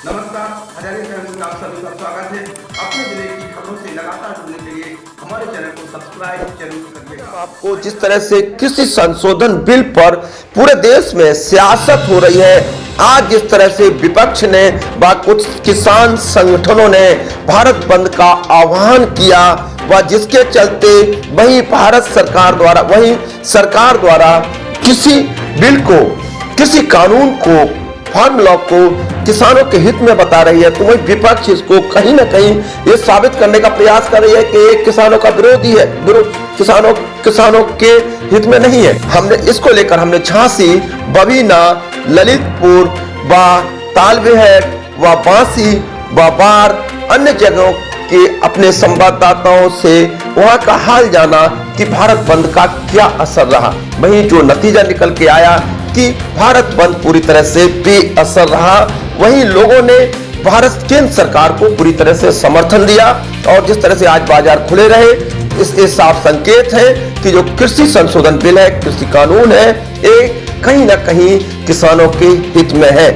नमस्कार, हजारी चैनल में आप सभी का स्वागत है। अपने जिले की खबरों से लगातार जुड़ने के लिए हमारे चैनल को सब्सक्राइब जरूर करिएगा। आपको जिस तरह से कृषि संशोधन बिल पर पूरे देश में सियासत हो रही है, आज जिस तरह से विपक्ष ने व कुछ किसान संगठनों ने भारत बंद का आह्वान किया व जिसके चलते वही सरकार द्वारा किसी बिल को, किसी कानून को, फार्म लॉ को किसानों के हित में बता रही है, तो वही विपक्ष इसको कहीं ना कहीं ये साबित करने का प्रयास कर रही है कि एक किसानों का विरोधी है, किसानों के हित में नहीं है। हमने इसको लेकर हमने झांसी, बबीना, ललितपुर व तालबेहट व बांसी व बार अन्य जगहों के अपने संवाददाताओं से वहां का हाल जाना कि भारत बंद का क्या असर रहा। वहीं जो नतीजा निकल के आया कि भारत बंद पूरी तरह से बेअसर रहा। वहीं लोगों ने भारत केंद्र सरकार को पूरी तरह से समर्थन दिया और जिस तरह से आज बाजार खुले रहे, इसके साफ संकेत है कि जो कृषि संशोधन बिल है, कृषि कानून है, ये कहीं ना कहीं किसानों के हित में है।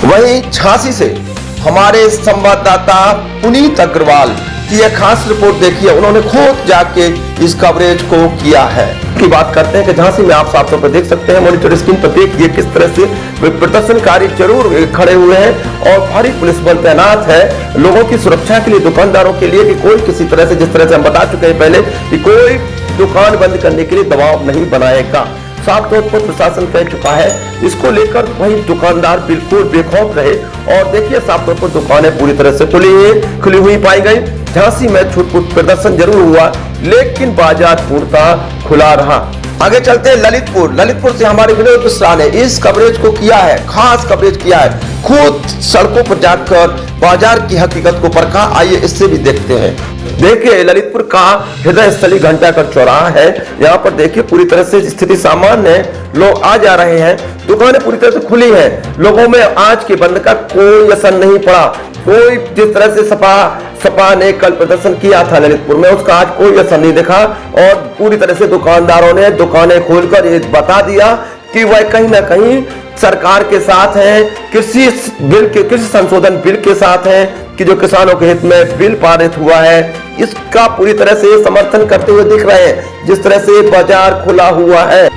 वहीं झांसी से हमारे संवाददाता पुनीत अग्रवाल की यह खास रिपोर्ट देखिए, उन्होंने खुद जाके इस कवरेज को किया है। की बात करते हैं कि झांसी में आप साफ तौर पर देख सकते हैं, मॉनिटर स्क्रीन पर देखिए किस तरह से प्रदर्शनकारी जरूर खड़े हुए हैं और भारी पुलिस बल तैनात है लोगों की सुरक्षा के लिए, दुकानदारों के लिए कि कोई किसी तरह से, जिस तरह से हम बता चुके हैं पहले कि कोई दुकान बंद करने के लिए दबाव नहीं बनाएगा। साफ तौर पर प्रशासन कह चुका है, इसको लेकर वही दुकानदार बिल्कुल बेखौफ रहे और देखिए साफ तौर पर दुकानें पूरी तरह से खुली हुई पाई गई। झांसी में छुटपुट प्रदर्शन जरूर हुआ लेकिन बाजार पूर्णतः खुला रहा। आगे चलते हैं ललितपुर से हमारे विनोद मिश्रा ने इस कवरेज को किया है, खास कवरेज किया है, खुद सड़कों पर जाकर बाजार की हकीकत को परखा। आइए इससे भी देखते हैं। देखिए ललितपुर का हृदय स्थली घंटाघर चौराहा है, यहाँ पर देखिए पूरी तरह से स्थिति सामान्य है, लोग आ जा रहे हैं, दुकानें पूरी तरह से खुली हैं, लोगों में आज के बंद का कोई असर नहीं पड़ा। कोई जिस तरह से सपा ने कल प्रदर्शन किया था ललितपुर में, उसका आज कोई असर नहीं दिखा और पूरी तरह से दुकानदारों ने दुकानें खोलकर ये बता दिया कि वह कहीं ना कहीं सरकार के साथ है, कृषि संशोधन बिल के साथ है कि जो किसानों के हित में बिल पारित हुआ है, इसका पूरी तरह से समर्थन करते हुए दिख रहे हैं। जिस तरह से बाजार खुला हुआ है।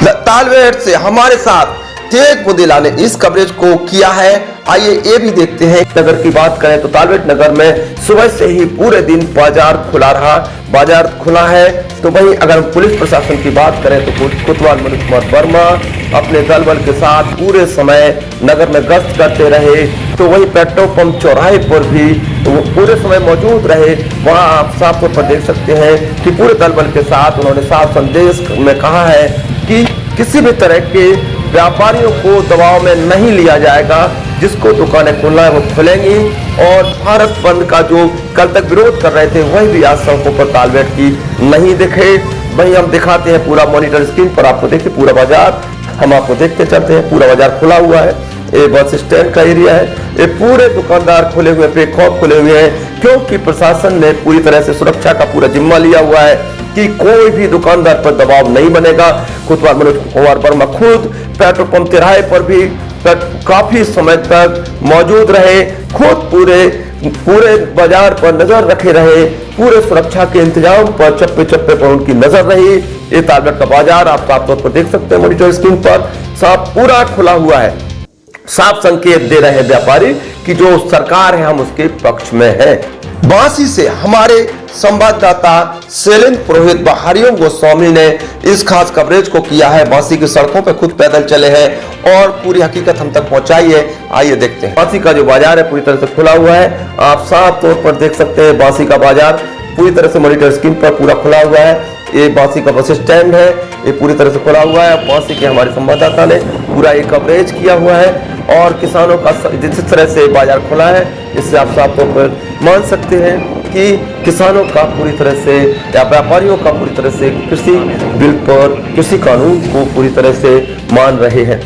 तालबेहट से हमारे साथ तेज बुंदेला ने इस कवरेज को किया है। आइए ये भी देखते हैं। नगर की बात करें तो तालबेहट नगर में सुबह से ही पूरे दिन बाजार खुला रहा, बाजार खुला है। तो वहीं अगर पुलिस प्रशासन की बात करें तो कोतवाल मनोज कुमार वर्मा अपने दल बल के साथ पूरे समय नगर में गश्त करते रहे। तो वहीं पेट्रोल पंप चौराहे पर भी वो पूरे समय मौजूद रहे। वहां आप साफ तौर पर देख सकते हैं कि पूरे दल बल के साथ उन्होंने साफ संदेश में कहा है कि किसी भी तरह के व्यापारियों को दबाव में नहीं लिया जाएगा, जिसको दुकानें खोलना है वो खुलेंगी और भारत बंद का जो कल तक विरोध कर रहे थे वही भी आज सड़कों पर तालबेहट की नहीं दिखे। वहीं हम दिखाते हैं पूरा मॉनिटर स्क्रीन पर, आपको देखिए पूरा बाजार, हम आपको देखते चलते हैं, पूरा बाजार खुला हुआ है। ये बस स्टैंड का एरिया है, ये पूरे दुकानदार खुले हुए, बेखौफ खुले हुए हैं क्योंकि प्रशासन ने पूरी तरह से सुरक्षा का पूरा जिम्मा लिया हुआ है कि कोई भी दुकानदार पर दबाव नहीं बनेगा। कोतवाल मनोज कुमार वर्मा खुद पेट्रोल पंप तिराहे पर भी काफी समय तक मौजूद रहे, खुद पूरे बाजार पर नजर रखे रहे, पूरे सुरक्षा के इंतजाम पर चप्पे चप्पे पर उनकी नजर रही। ये तालबेहट का बाजार आप साफ तौर पर देख सकते हैं मॉनिटर स्क्रीन पर, साफ पूरा खुला हुआ है। साफ संकेत दे रहे हैं व्यापारी कि जो सरकार है हम उसके पक्ष में है। बांसी से हमारे संवाददाता शैलेंद्र पुरोहित व हरिओम गोस्वामी ने इस खास कवरेज को किया है। बांसी की सड़कों पर खुद पैदल चले हैं और पूरी हकीकत हम तक पहुंचाई है। आइए देखते हैं। बांसी का जो बाजार है पूरी तरह से खुला हुआ है, आप साफ तौर पर देख सकते हैं बांसी का बाजार पूरी तरह से मॉनिटर स्क्रीन पर पूरा खुला हुआ है। ये बांसी का बस स्टैंड है, ये पूरी तरह से खुला हुआ है। बांसी के हमारे संवाददाता ने पूरा ये कवरेज किया हुआ है और किसानों का जिस तरह से बाजार खुला है, इससे आप साफ तौर पर मान सकते हैं कि किसानों का पूरी तरह से या व्यापारियों का पूरी तरह से कृषि बिल पर, कृषि कानून को पूरी तरह से मान रहे हैं।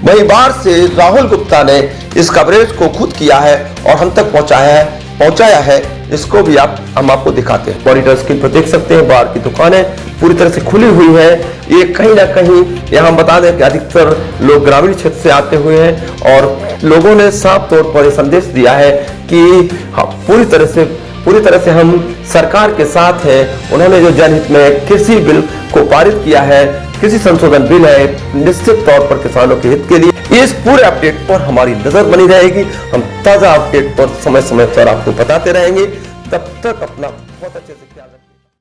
वहीं बाहर से राहुल गुप्ता ने इस कवरेज को खुद किया है और हम तक पहुंचाया है। पहुंचाया है, इसको भी हम आपको दिखाते हैं। मॉनिटर स्क्रीन पर देख सकते हैं, बाहर की दुकानें पूरी तरह से खुली हुई है। ये कहीं ना कहीं यहाँ बता दें कि अधिकतर लोग ग्रामीण क्षेत्र से आते हुए हैं और लोगों ने साफ तौर पर संदेश दिया है कि पूरी तरह से हम सरकार के साथ हैं। उन्होंने जो जनहित में कृषि बिल को पारित किया है, कृषि संशोधन बिल है, निश्चित तौर पर किसानों के हित के लिए। इस पूरे अपडेट पर हमारी नजर बनी रहेगी। हम ताजा अपडेट पर समय समय पर आपको बताते रहेंगे। तब तक अपना